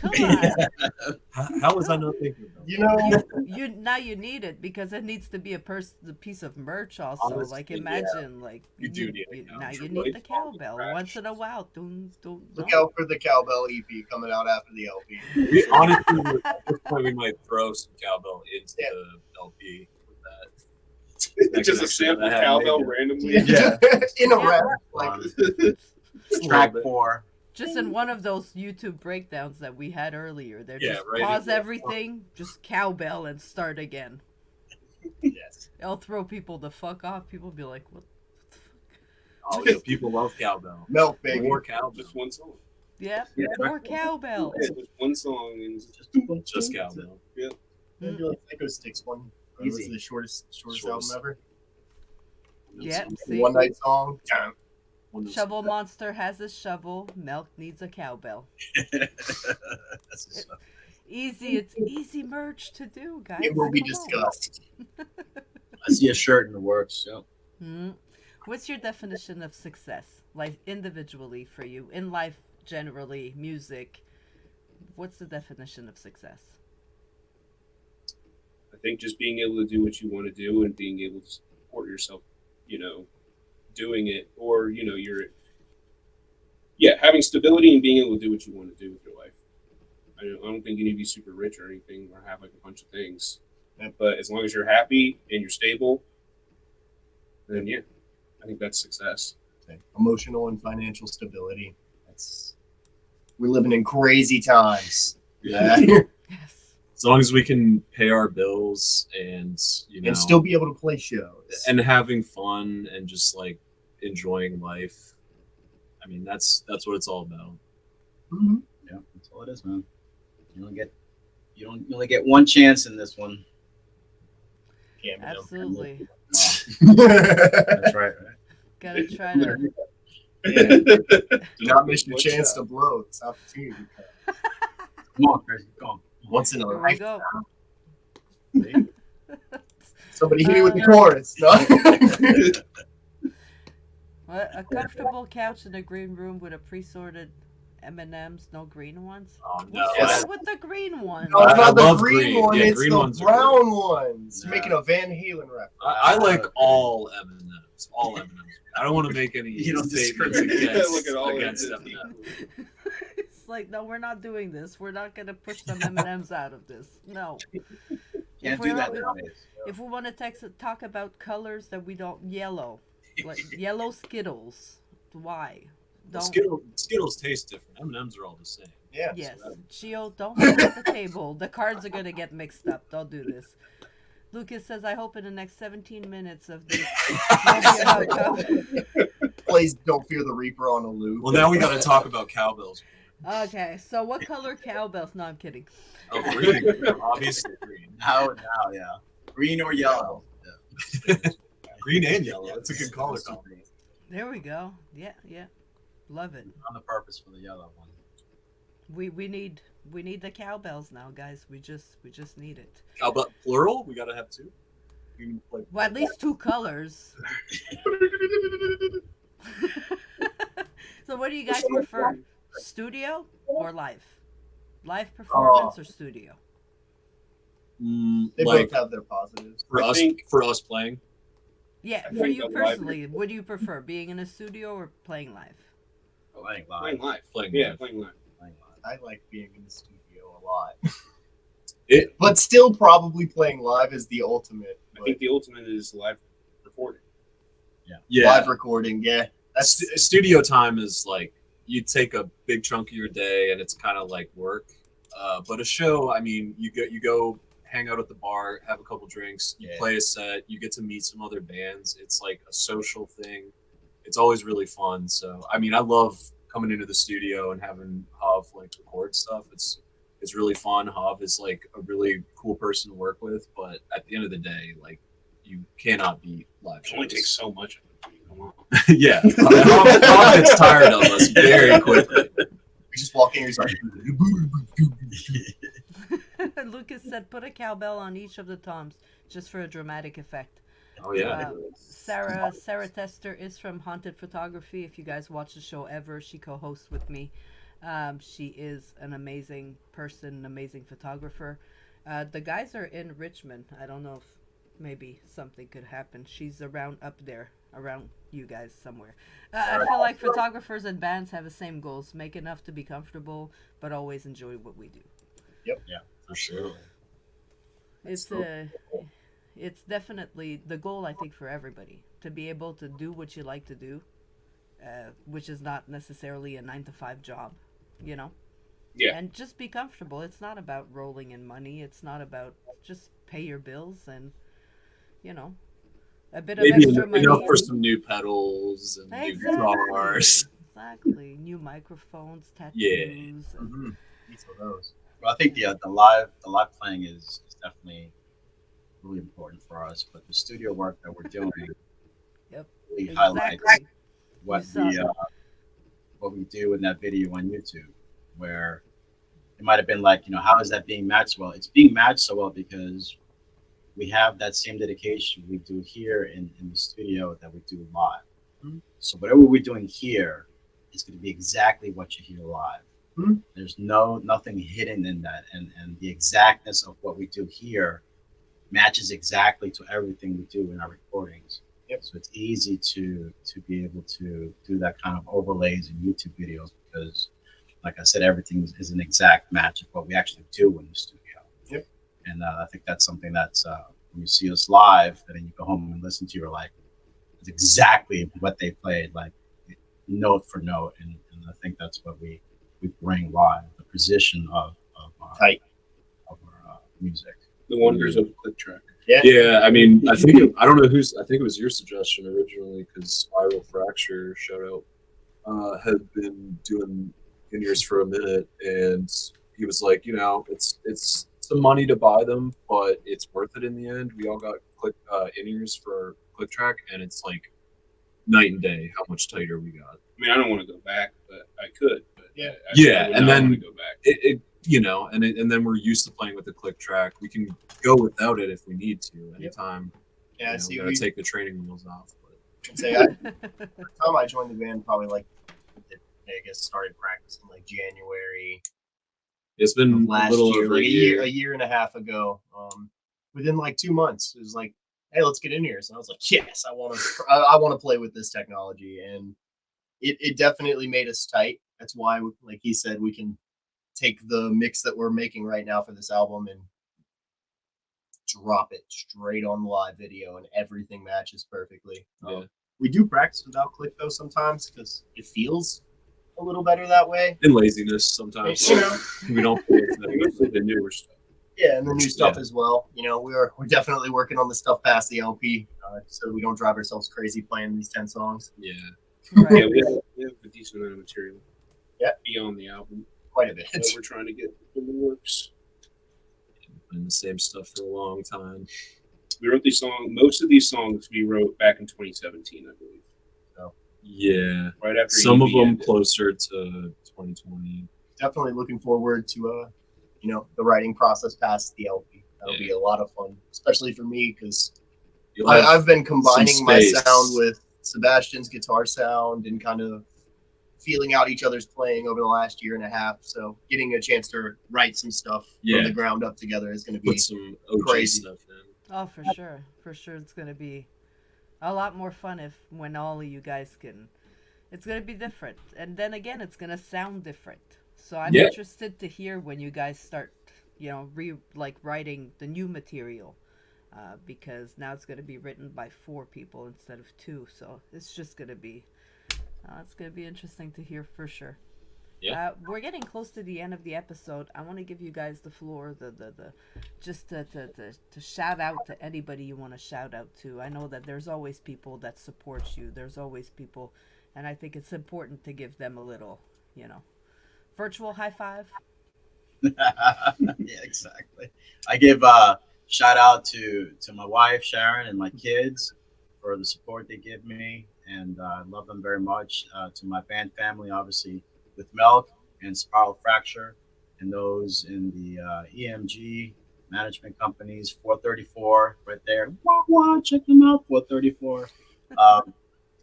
Come on. How was I not thinking about You know, You now you need it because it needs to be a piece of merch also. Honestly, like imagine like You do need a now you cowbell. need the cowbell once in a while. Don't look out for the cowbell EP coming out after the LP. We, honestly, at this point, we might throw some cowbell into Yeah. the LP with that. Just a sample I had cowbell made. randomly. Yeah. In a Yeah. rap. Like, Track 4. Just in one of those YouTube breakdowns that we had earlier, they're Yeah, just right. pause everything, just cowbell and start again. yes. It'll throw people the fuck off. People be like, "What the fuck?" Oh, yeah, people love cowbell. Milk, baby. More cowbell. Just one song. Yeah, Yeah. more cowbell. Yeah, just one song and Just cowbell. Maybe like Psycho Sticks one. It was Easy. the shortest Shortest. album ever. Yeah, see? One night song. One of Shovel Monster has a shovel. Melk needs a cowbell. That's a stuff. Easy, it's easy merch to do, guys. It will be Come on. discussed. I see a shirt in the works. So. What's your definition of success, like individually for you, in life generally, music? What's the definition of success? I think just being able to do what you want to do and being able to support yourself, doing it, or you're having stability and being able to do what you want to do with your life. I don't think you need to be super rich or anything or have like a bunch of things, but as long as you're happy and you're stable, then I think that's success. Okay. Emotional and financial stability. We're living in crazy times. Yeah. Yes. As long as we can pay our bills and And still be able to play shows. and having fun and just like enjoying life. I mean, that's what it's all about. Mhm. Yeah, that's all it is, man. You only get one chance in this one. Cameo. Absolutely. That's right. Gotta try to. Do not miss your chance to blow this opportunity. Come on, Chris. Come on. Once in a Here we lifetime. go. Somebody hit me with the chorus. No? A comfortable couch in a green room with a pre-sorted M&Ms, no green ones. Oh no! What's Yes. wrong with the green ones? No, it's I not the love green green. one. Yeah, it's green the ones are brown ones. Yeah. Making a Van Halen reference. I like all M&Ms. All M&Ms. I don't want to make any You don't statements discriminate. against, Look at all against the M&Ms. It's like, no, we're not doing this. We're not gonna push some M&Ms out of this. No. Can't we do that don't- nowadays. If we want to talk about colors that we don't yellow, like yellow Skittles, why? Don't. Skittles taste different. M&Ms are all the same. Yeah. Yes, Chio, don't fall off the table. The cards are gonna get mixed up. Don't do this. Lucas says, "I hope in the next 17 minutes of this will be about color." Plays Don't Fear the Reaper on a loop. Well, now we got to talk about cowbells. Okay, so what color cowbells? No, I'm kidding. Oh, green. Obviously green. Now, yeah. Green or yellow. Yeah. Green and yellow. That's a good color Green. combination. There we go. Yeah, love it. On the purpose for the yellow one. We need the cowbells now, guys. We just need it. Cowbell plural? We got to have two. We can play- Well, at least two colors. So, what do you guys prefer? Studio or live? Live performance or studio? They like both have their positives. for I us, think- for us playing. Yeah, I for think you the live- personally, what do you prefer? Being in a studio or playing live? Playing live. Playing live. Playing Yeah, live. playing live. Playing live. I like being in the studio a lot. It But still, probably playing live is the ultimate. I think the ultimate is live recording. yeah. Live recording, yeah. That's Studio time is like you take a big chunk of your day and it's kind of like work. But a show, I mean, you go hang out at the bar, have a couple drinks, you Yeah. play a set, you get to meet some other bands. It's like a social thing. It's always really fun. So I mean, I love coming into the studio and having Hav like record stuff. It's really fun. Hav is like a really cool person to work with, but at the end of the day, like you cannot beat live It only shows. takes so much of it. Come on. Yeah, Hav gets tired of us very quickly. we just walk in and start. Lucas said, "Put a cowbell on each of the toms, just for a dramatic effect." Oh yeah. Sarah Tester is from Haunted Photography. If you guys watch the show ever, she co-hosts with me. She is an amazing person, an amazing photographer. The guys are in Richmond. I don't know if maybe something could happen. She's around up there, around you guys somewhere. I feel like photographers and bands have the same goals: make enough to be comfortable, but always enjoy what we do. For sure. It's definitely the goal, I think, for everybody, to be able to do what you like to do, which is not necessarily a 9-to-5 job, you know? Yeah. And just be comfortable. It's not about rolling in money. It's not about just pay your bills and, you know, a bit of Maybe extra money. enough for some new pedals and new guitars. Exactly. New microphones, tattoos. Yeah. And, Mm-hmm. Each of those. Well, I think the live playing is definitely really important for us. But the studio work that we're doing Yep. really highlights exactly. what You saw what we do in that video on YouTube, where it might have been like, how is that being matched well? It's being matched so well because we have that same dedication we do here in the studio that we do live. Mm-hmm. So whatever we're doing here is going to be exactly what you hear live. Mm-hmm. There's nothing hidden in that, and the exactness of what we do here matches exactly to everything we do in our recordings. Yep. So it's easy to be able to do that kind of overlays in YouTube videos because, like I said, everything is an exact match of what we actually do in the studio. Yep. And I think that's something that's when you see us live and then you go home and listen to, you're like, it's exactly what they played, like note for note. And I think that's what we bring live, the precision of Tight. of our music. The wonders of click track. Yeah, I mean, I think it was your suggestion originally because Spiral Fracture shout out had been doing in-ears for a minute, and he was like, it's some money to buy them, but it's worth it in the end. We all got in-ears for click track, and it's like night and day how much tighter we got. I mean, I don't want to go back, but I could. But Yeah. I would and not then want to go back. and then we're used to playing with the click track. We can go without it if we need to anytime. Yeah, We gotta take the training wheels off. But And say the time I joined the band, probably like I guess started practicing like January It's been a last little year, over like a year. a year and a half ago. Within like 2 months, it was like, hey, let's get in here. So I was like, yes, I want to play with this technology, and it definitely made us tight. That's why, like he said, we can take the mix that we're making right now for this album and drop it straight on live video, and everything matches perfectly. Yeah. We do practice without click though sometimes because it feels a little better that way. And laziness sometimes. You know, We don't play the newer stuff. yeah, and the new stuff as well. You know, we're definitely working on the stuff past the LP, so we don't drive ourselves crazy playing these 10 songs. Yeah. Right. Yeah, we have a decent amount of material. Yeah. Beyond the album Quite a bit. that we're trying to get in the works. Been the same stuff for a long time. We wrote these songs. Most of these songs we wrote back in 2017, I believe. Yeah. Right after Some of EV them ended. closer to 2020. Definitely looking forward to the writing process past the LP. That'll be a lot of fun, especially for me because I've been combining my space. sound with Sebastian's guitar sound and kind of feeling out each other's playing over the last year and a half. So getting a chance to write some stuff from the ground up together is going to be Put some OG crazy stuff in. Oh, for sure. For sure, it's going to be a lot more fun when all of you guys can. It's going to be different. And then again, it's going to sound different. So I'm interested to hear when you guys start, writing the new material. Because now it's going to be written by 4 people instead of 2. So it's just going to be, it's going to be interesting to hear for sure. Yeah. We're getting close to the end of the episode. I want to give you guys the floor, just to shout out to anybody you want to shout out to. I know that there's always people that support you. There's always people, and I think it's important to give them a little, virtual high five. Yeah, exactly. I give shout out to my wife Sharon and my kids for the support they give me, and I love them very much. To my band family, obviously, with Melk and Spiral Fracture, and those in the EMG management companies, 434 right there. Wah, wah, check them out, 434.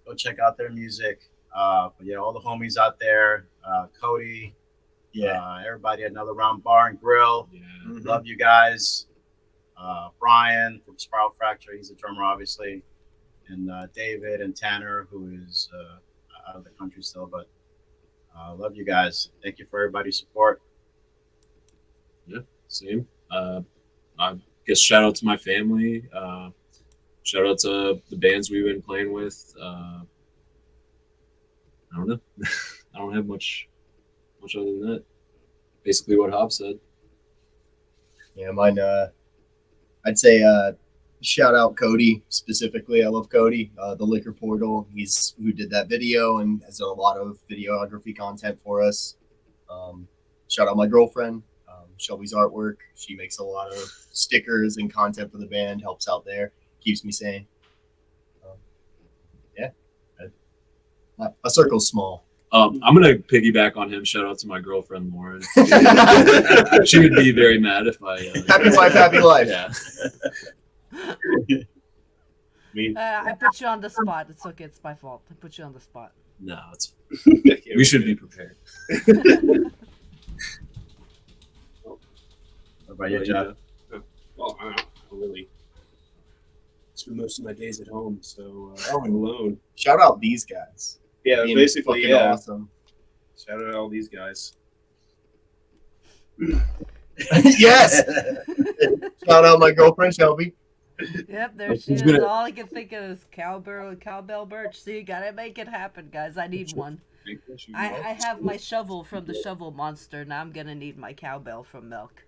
Go check out their music. But yeah, all the homies out there, Cody, everybody at Another Round Bar and Grill. Yeah. Love you guys. Brian from Spiral Fracture, he's a drummer, obviously, and David and Tanner, who is out of the country still, but love you guys. Thank you for everybody's support. Yeah, same. I guess shout out to my family. Shout out to the bands we've been playing with. I don't know. I don't have much other than that. Basically what Hob said. Yeah, mine. I'd say shout out Cody specifically. I love Cody, the Liquor Portal. He's who did that video and has done a lot of videography content for us. Shout out my girlfriend, Shelby's artwork. She makes a lot of stickers and content for the band. Helps out there, keeps me sane. My circle's small. I'm gonna piggyback on him. Shout out to my girlfriend Lauren. She would be very mad if I. Happy wife, happy life. Yeah. I put you on the spot. It's okay. It's my fault. I put you on the spot. No, it's. We should be prepared. What about you, Jeff? Well, I don't really spend most of my days at home, so I'm alone. Shout out these guys. Yeah, Being basically, fucking awesome. Shout out all these guys. Yes. Shout out my girlfriend Shelby. Yep, there she is. All I can think of is cowbell birch. See, gotta make it happen, guys. I need one. I have my shovel from the shovel monster. Now I'm gonna need my cowbell from Melk.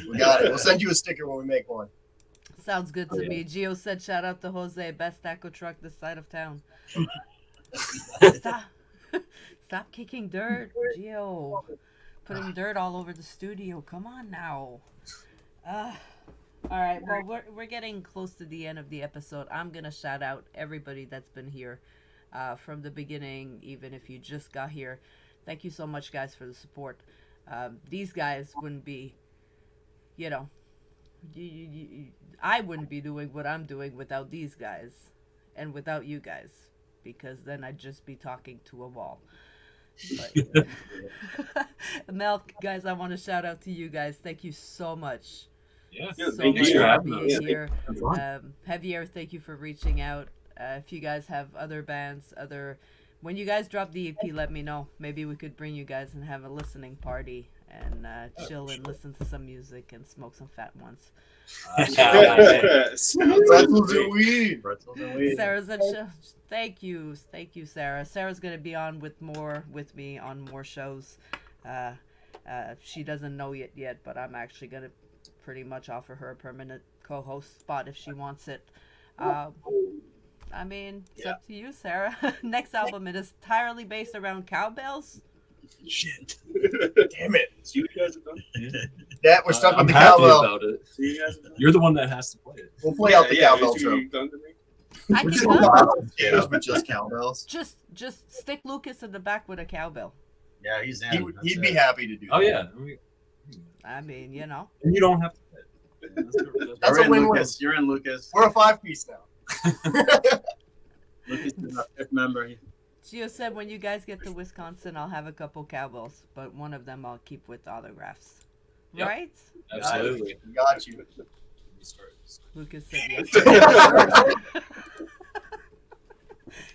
We got it. We'll send you a sticker when we make one. Sounds good to me. Gio said, shout out to Jose, best taco truck this side of town. Stop kicking dirt, Gio. Putting dirt all over the studio. Come on now. All right, well, we're getting close to the end of the episode. I'm going to shout out everybody that's been here from the beginning, even if you just got here. Thank you so much, guys, for the support. These guys wouldn't be, I wouldn't be doing what I'm doing without these guys. and without you guys, because then I'd just be talking to a wall. But Melk, guys, I want to shout out to you guys. Thank you so much. Yeah. Yeah, So thank much you for for being having us. here. Have fun. Javier, thank you for reaching out. If you guys have other bands, when you guys drop the EP, let me know. Maybe we could bring you guys and have a listening party and chill and listen to some music and smoke some fat ones. Sounds Pretzels great. and weed. Pretzels and weed. Sarah's thank you, Sarah. Sarah's gonna be on with me on more shows. She doesn't know it yet, but I'm actually gonna pretty much offer her a permanent co-host spot if she wants it. I mean, it's up to you, Sarah. Next album, it is entirely based around cowbells. Shit. Damn it. See what you guys have done? That we're stuck I'm with the happy cowbell. about it. See you guys have done? You're the one that has to play it. We'll play out the cowbell see what trope. you've done to me? I We're can just come. potatoes with just cowbells. Just stick Lucas in the back with a cowbell. Yeah, he's in. He'd be happy to do that. Oh yeah. I mean, you know. And you don't have to play it. That's You're a in, win-win. Lucas. You're in, Lucas. We're a 5-piece now. Lucas is our fifth member. Gio said when you guys get to Wisconsin, I'll have a couple cowbells, but one of them I'll keep with autographs. Yep. Right? Absolutely. Got you. Lucas said yes.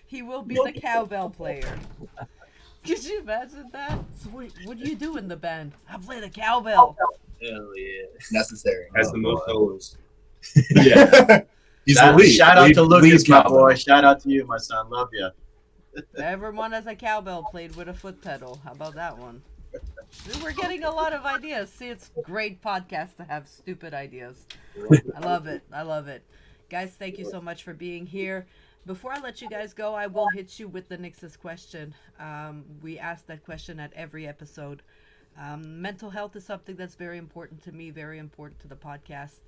He will be the cowbell player. Could you imagine that? So what do you do in the band? I play the cowbell. Hell yeah. Necessary. Has the most solos. Yeah. He's the lead. Shout out to Lead Lucas, my cowbell. boy. Shout out to you, my son. Love you. Everyone has a cowbell played with a foot pedal. How about that one? We're getting a lot of ideas. See, it's great podcast to have stupid ideas. I love it. I love it. Guys, thank you so much for being here. Before I let you guys go, I will hit you with the NYXUS question. We ask that question at every episode. Mental health is something that's very important to me, very important to the podcast.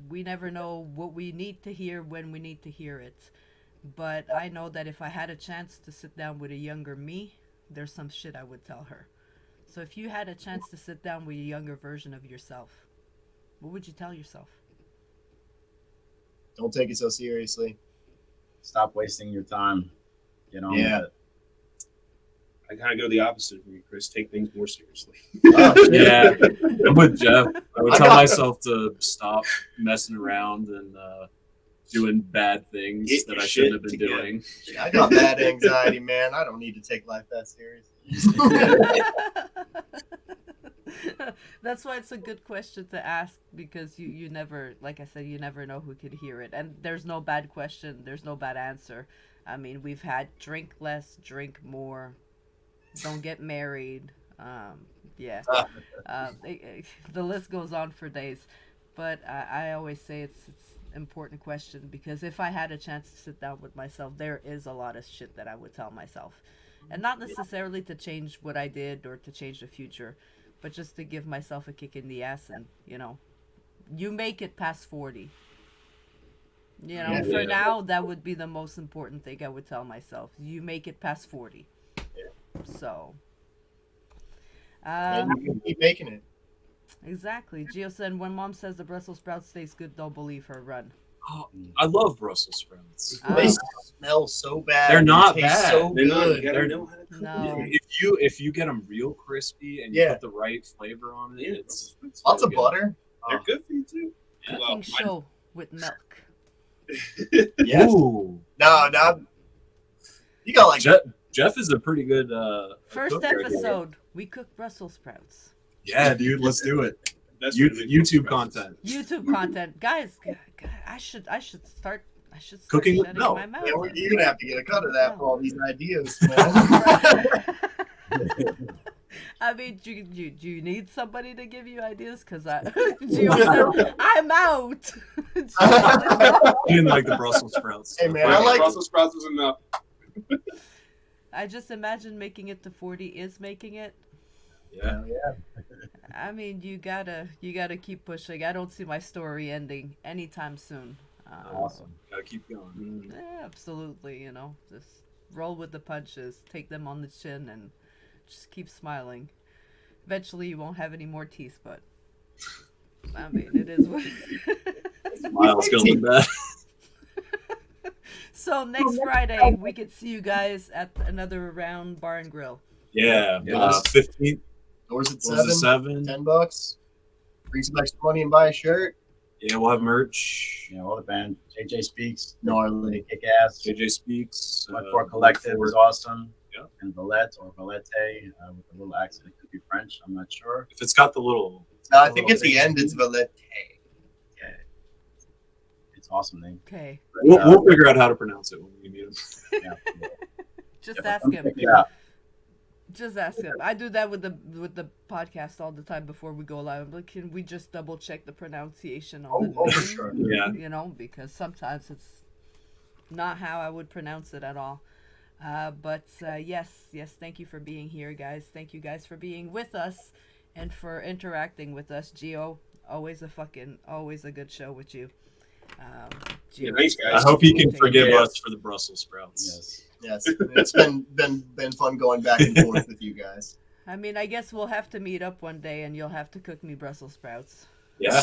We never know what we need to hear when we need to hear it. But I know that if I had a chance to sit down with a younger me, there's some shit I would tell her. So if you had a chance to sit down with a younger version of yourself, what would you tell yourself? Don't take it so seriously. Stop wasting your time. Get on Yeah. with it. I kind of go the opposite of you, Chris. Take things more seriously. Yeah. I'm with Jeff. I would I tell got- myself to stop messing around and doing bad things Get that your I shouldn't have shit been together. doing. I got bad anxiety, man. I don't need to take life that seriously. That's why it's a good question to ask, because you never, like I said, you never know who could hear it. And there's no bad question. There's no bad answer. I mean, we've had drink less, drink more, don't get married. Yeah. The list goes on for days. But I always say it's important question, because if I had a chance to sit down with myself, there is a lot of shit that I would tell myself. And not necessarily to change what I did or to change the future, but just to give myself a kick in the ass and, you make it past 40. For now, that would be the most important thing I would tell myself. You make it past 40. So. And you can keep making it. Exactly. Gio said, when mom says the Brussels sprouts taste good, don't believe her. Run. Oh, I love Brussels sprouts. They smell so bad. They're not They taste bad. so They're not, you good. gotta know how to cook No. them. If you get them real crispy and you put the right flavor on it, it's Lots of good. butter. They're good for you too. Cooking Well, show with Melk. Yes. Ooh. No. You got like Jeff is a pretty good First cook right here. episode, we cooked Brussels sprouts. Yeah, dude, let's do it. That's YouTube content. YouTube content, guys. I should start. Cooking with shutting Melk. my mouth. Yeah, you're gonna have to get a cut of that for all these ideas, man. I mean, do you need somebody to give you ideas? Because Gio said, I'm out. You didn't like the Brussels sprouts. Hey, man, I like- Brussels sprouts is enough. I just imagine making it to 40 is making it. Yeah. I mean, you gotta keep pushing. I don't see my story ending anytime soon. Awesome. Gotta keep going. Yeah, absolutely. Just roll with the punches, take them on the chin, and just keep smiling. Eventually, you won't have any more teeth, but I mean, it is what. Miles going bad. So next Friday we could see you guys at another round bar and grill. Yeah, Yes. 15th. Doors at Was it 7. 7? $10. Bring some extra money and buy a shirt. Yeah, we'll have merch. You know, all the band. JJ Speaks. Gnarly. Kick ass. JJ Speaks. Mud Core Collective was awesome. Yeah. And Valette or Valette with a little accent. It could be French. I'm not sure. If it's got the little. No, I think at the end it's Valette. Yeah. It's awesome name. Okay. We'll figure out how to pronounce it when we meet him. Yeah. Just Yeah, ask him. Yeah. Just ask him. I do that with the podcast all the time before we go live. I'm like, can we just double check the pronunciation on the Oh, for name? sure. Yeah. You know, because sometimes it's not how I would pronounce it at all. But yes, thank you for being here, guys. Thank you guys for being with us and for interacting with us. Gio, always a good show with you. Gio, thanks, guys. I hope you can Take forgive care. us for the Brussels sprouts. Yes. Yes, it's been fun going back and forth with you guys. I mean, I guess we'll have to meet up one day and you'll have to cook me Brussels sprouts. Yeah,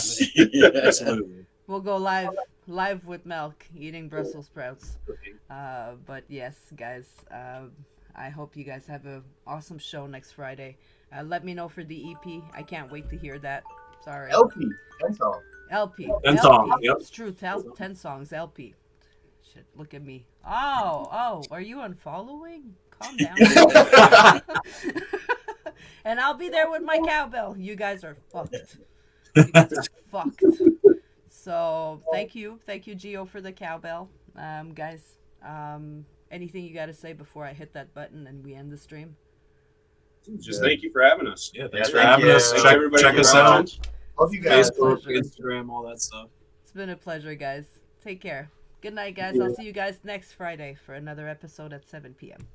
absolutely. We'll go live with Melk eating Brussels sprouts. But yes, guys, I hope you guys have an awesome show next Friday. Let me know for the EP. I can't wait to hear that. Sorry. LP, 10 songs. LP. 10 songs, yep. It's true. 10 songs. LP. Shit, look at me. Oh, are you unfollowing? Calm down. And I'll be there with my cowbell. You guys are fucked. You guys are fucked. So thank you, Gio, for the cowbell. Guys, anything you got to say before I hit that button and we end the stream? Just thank you for having us. Yeah, thanks Yeah, for thank having you. us. Thanks, Check, everybody, check for us watching. out. Love you guys. Facebook, Pleasure. Instagram, all that stuff. It's been a pleasure, guys. Take care. Good night, guys. I'll see you guys next Friday for another episode at 7 p.m.